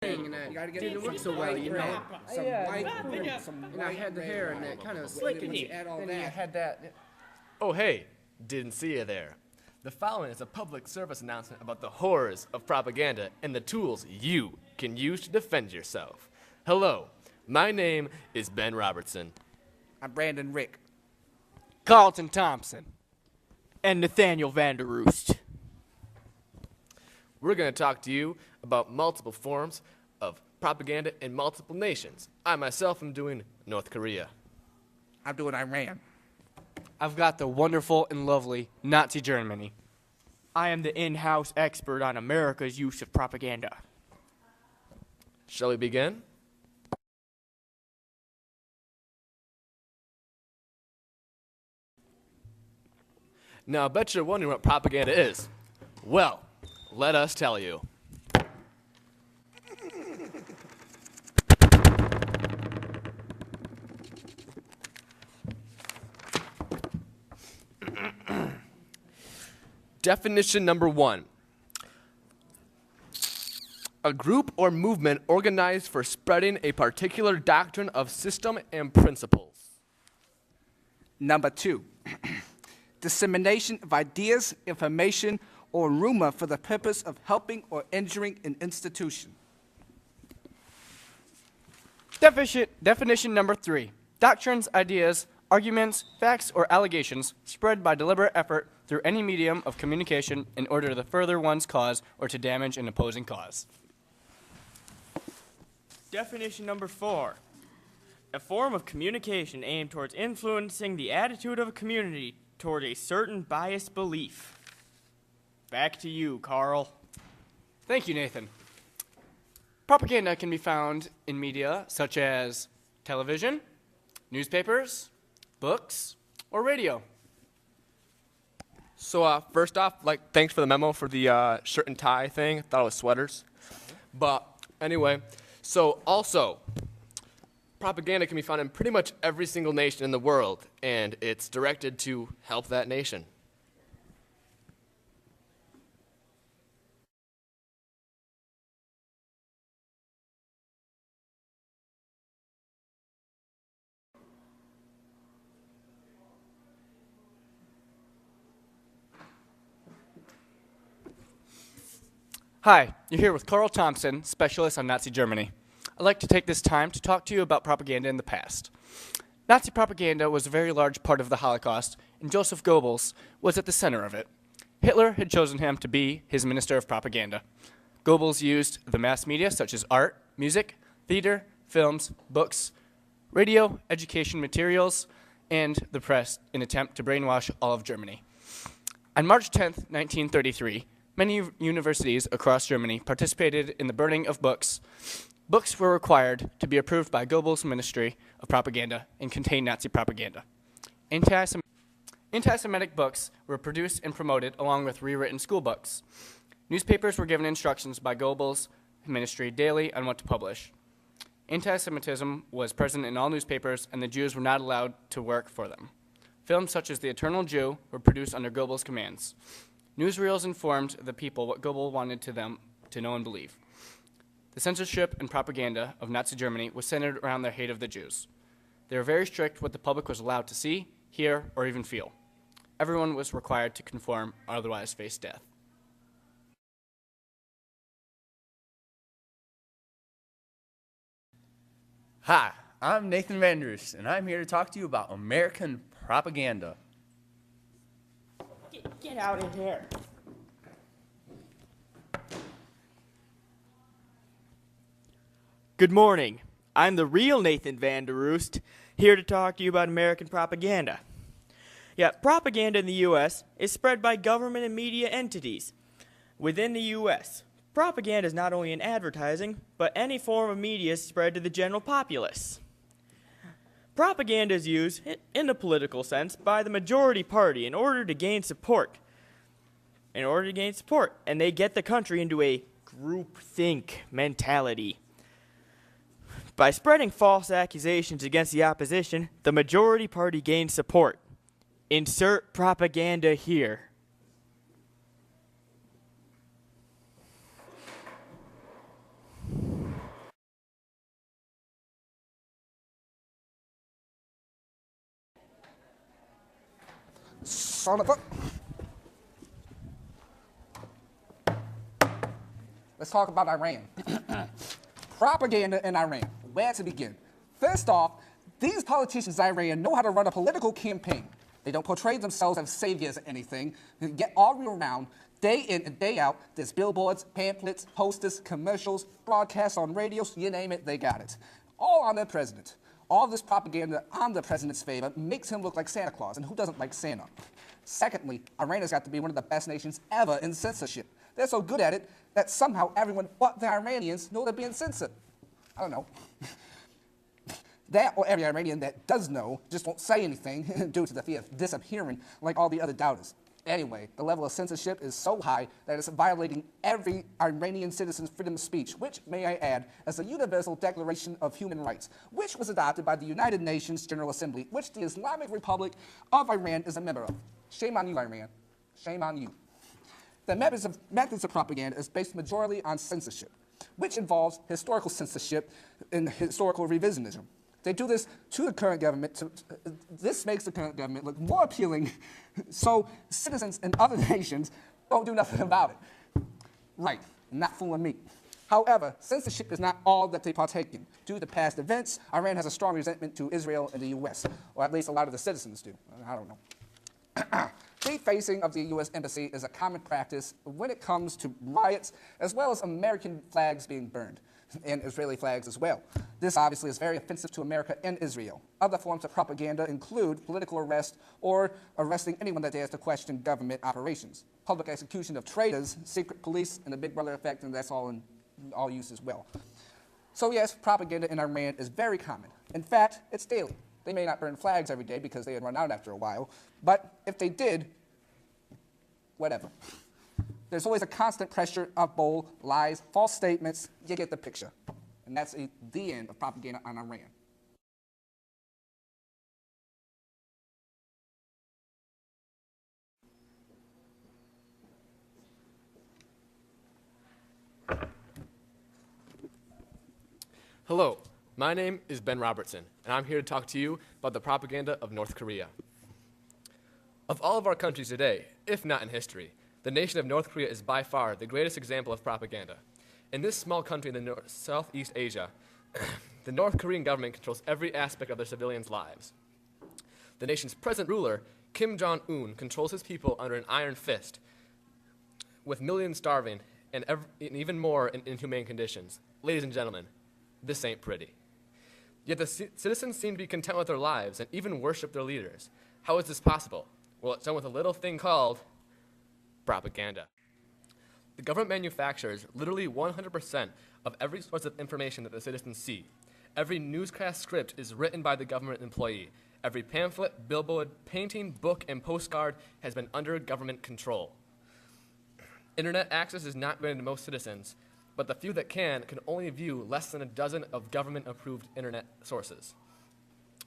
And that You gotta get didn't work so some well, white you bread, know. some white bread, some And I white had the bread. hair and that kind of slick, and Once you you add all then you that. had that. Oh, hey, didn't see you there. The following is a public service announcement about the horrors of propaganda and the tools you can use to defend yourself. Hello, my name is Ben Robertson. I'm Brandon Rieck. Carlton Thompson, and Nathaniel Vanderoost. We're going to talk to you about multiple forms of propaganda in multiple nations. I myself am doing North Korea. I'm doing Iran. I've got the wonderful and lovely Nazi Germany. I am the in-house expert on America's use of propaganda. Shall we begin? Now, I bet you're wondering what propaganda is. Well, let us tell you. Definition number 1. A group or movement organized for spreading a particular doctrine of system and principles. Number 2, dissemination of ideas, information, or rumor for the purpose of helping or injuring an institution. Definition number 3. Doctrines, ideas, arguments, facts, or allegations spread by deliberate effort through any medium of communication in order to further one's cause or to damage an opposing cause. Definition number 4. A form of communication aimed towards influencing the attitude of a community toward a certain biased belief. Back to you, Carl. Thank you, Nathan. Propaganda can be found in media such as television, newspapers, books, or radio. So first off, thanks for the memo for the shirt and tie thing. Thought it was sweaters. But anyway, so also, propaganda can be found in pretty much every single nation in the world, and it's directed to help that nation. Hi, you're here with Carl Thompson, specialist on Nazi Germany. I'd like to take this time to talk to you about propaganda in the past. Nazi propaganda was a very large part of the Holocaust, and Joseph Goebbels was at the center of it. Hitler had chosen him to be his minister of propaganda. Goebbels used the mass media such as art, music, theater, films, books, radio, education materials, and the press in an attempt to brainwash all of Germany. On March 10th, 1933, many universities across Germany participated in the burning of books. Books were required to be approved by Goebbels' Ministry of Propaganda and contain Nazi propaganda. Anti-Semitic books were produced and promoted along with rewritten school books. Newspapers were given instructions by Goebbels' ministry daily on what to publish. Anti-Semitism was present in all newspapers, and the Jews were not allowed to work for them. Films such as The Eternal Jew were produced under Goebbels' commands. Newsreels informed the people what Goebbels wanted them to know and believe. The censorship and propaganda of Nazi Germany was centered around their hate of the Jews. They were very strict what the public was allowed to see, hear, or even feel. Everyone was required to conform or otherwise face death. Hi, I'm Nathan Vanderoost, and I'm here to talk to you about American propaganda. Get out of here. Good morning. I'm the real Nathan Vanderoost, here to talk to you about American propaganda. Yeah, propaganda in the U.S. is spread by government and media entities. Within the U.S., propaganda is not only in advertising, but any form of media spread to the general populace. Propaganda is used, in the political sense, by the majority party in order to gain support. And they get the country into a groupthink mentality. By spreading false accusations against the opposition, the majority party gains support. Insert propaganda here. son of a... Let's talk about Iran. Propaganda in Iran. Where to begin? First off, these politicians in Iran know how to run a political campaign. They don't portray themselves as saviors or anything. They get all around, day in and day out. There's billboards, pamphlets, posters, commercials, broadcasts on radios, you name it, they got it. All on their president. All this propaganda on the president's favor makes him look like Santa Claus, and who doesn't like Santa? Secondly, Iran has got to be one of the best nations ever in censorship. They're so good at it that somehow everyone but the Iranians know they're being censored. I don't know. That or every Iranian that does know just won't say anything due to the fear of disappearing like all the other doubters. Anyway, the level of censorship is so high that it's violating every Iranian citizen's freedom of speech, which, may I add, is a Universal Declaration of Human Rights, which was adopted by the United Nations General Assembly, which the Islamic Republic of Iran is a member of. Shame on you, Iran. Shame on you. The methods of propaganda is based majorly on censorship, which involves historical censorship and historical revisionism. They do this to the current government. This makes the current government look more appealing, so citizens in other nations don't do nothing about it. Right, not fooling me. However, censorship is not all that they partake in. Due to past events, Iran has a strong resentment to Israel and the U.S., or at least a lot of the citizens do. I don't know. Defacing of the U.S. Embassy is a common practice when it comes to riots, as well as American flags being burned, and Israeli flags as well. This obviously is very offensive to America and Israel. Other forms of propaganda include political arrest or arresting anyone that dares to question government operations, public execution of traitors, secret police, and the Big Brother effect, and that's all in all use as well. So yes, propaganda in Iran is very common. In fact, it's daily. They may not burn flags every day because they would run out after a while, but if they did, whatever. There's always a constant pressure of bold lies, false statements. You get the picture. And that's the end of propaganda on Iran. Hello, my name is Ben Robertson, and I'm here to talk to you about the propaganda of North Korea. Of all of our countries today, if not in history, the nation of North Korea is by far the greatest example of propaganda. In this small country in the Southeast Asia, the North Korean government controls every aspect of their civilians' lives. The nation's present ruler, Kim Jong-un, controls his people under an iron fist, with millions starving and even more in inhumane conditions. Ladies and gentlemen, this ain't pretty. Yet the citizens seem to be content with their lives and even worship their leaders. How is this possible? Well, it's done with a little thing called propaganda. The government manufactures literally 100% of every source of information that the citizens see. Every newscast script is written by the government employee. Every pamphlet, billboard, painting, book, and postcard has been under government control. Internet access is not granted to most citizens, but the few that can only view less than a dozen of government-approved internet sources.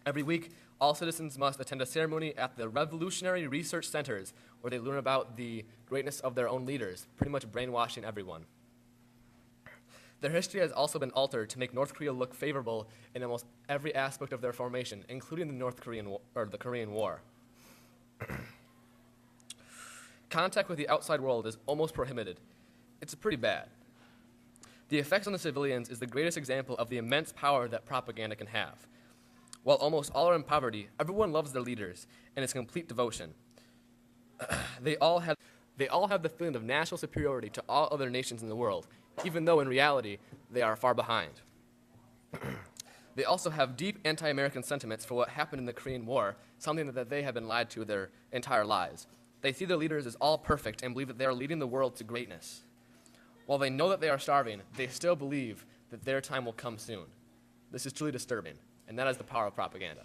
Every week, all citizens must attend a ceremony at the revolutionary research centers where they learn about the greatness of their own leaders, pretty much brainwashing everyone. Their history has also been altered to make North Korea look favorable in almost every aspect of their formation, including the Korean War. Contact with the outside world is almost prohibited. It's pretty bad. The effects on the civilians is the greatest example of the immense power that propaganda can have. While almost all are in poverty, everyone loves their leaders and is complete devotion. They all have the feeling of national superiority to all other nations in the world, even though in reality they are far behind. They also have deep anti-American sentiments for what happened in the Korean War, something that they have been lied to their entire lives. They see their leaders as all perfect and believe that they are leading the world to greatness. While they know that they are starving, they still believe that their time will come soon. This is truly disturbing, and that is the power of propaganda.